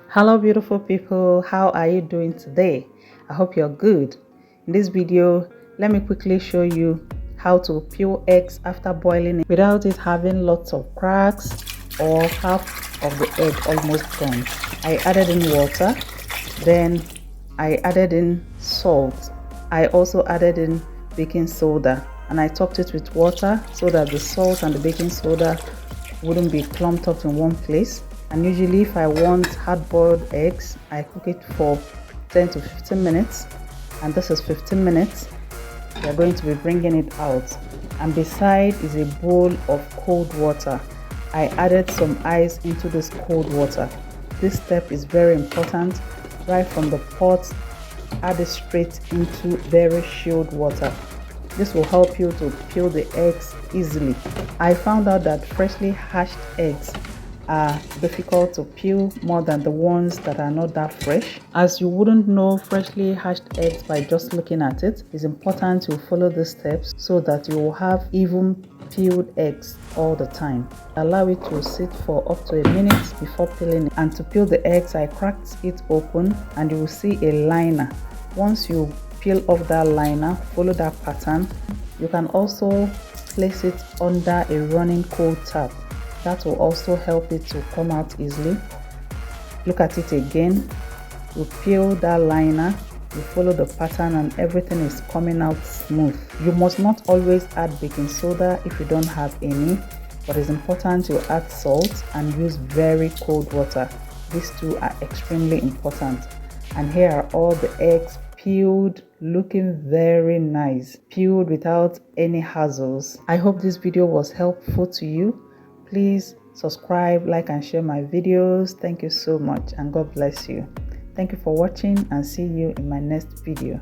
Hello beautiful people, how are you doing today? I hope you're good. In this video, let me quickly show you how to peel eggs after boiling it without it having lots of cracks or half of the egg almost gone. I added in water, then I added in salt. I also added in baking soda and I topped it with water so that the salt and the baking soda wouldn't be clumped up in one place. And usually if I want hard-boiled eggs, I cook it for 10 to 15 minutes, and this is 15 minutes. We're going to be bringing it out, and beside is a bowl of cold water. I added some ice into this cold water. This step is very important. Right from the pot, add it straight into very chilled water. This will help you to peel the eggs easily. I found out that freshly hatched eggs are difficult to peel more than the ones that are not that fresh. As you wouldn't know freshly hatched eggs by just looking at it, it's important to follow the steps so that you will have even peeled eggs all the time. Allow it to sit for up to a minute before peeling it. And to peel the eggs, I cracked it open and you will see a liner. Once you peel off that liner, follow that pattern. You can also place it under a running cold tap. That will also help it to come out easily. Look at it again. You peel that liner, you follow the pattern, and everything is coming out smooth. You must not always add baking soda if you don't have any, but it's important to add salt and use very cold water. These two are extremely important. And here are all the eggs peeled, looking very nice, peeled without any hassles. I hope this video was helpful to you. Please subscribe, like and share my videos. Thank you so much and God bless you. Thank you for watching and see you in my next video.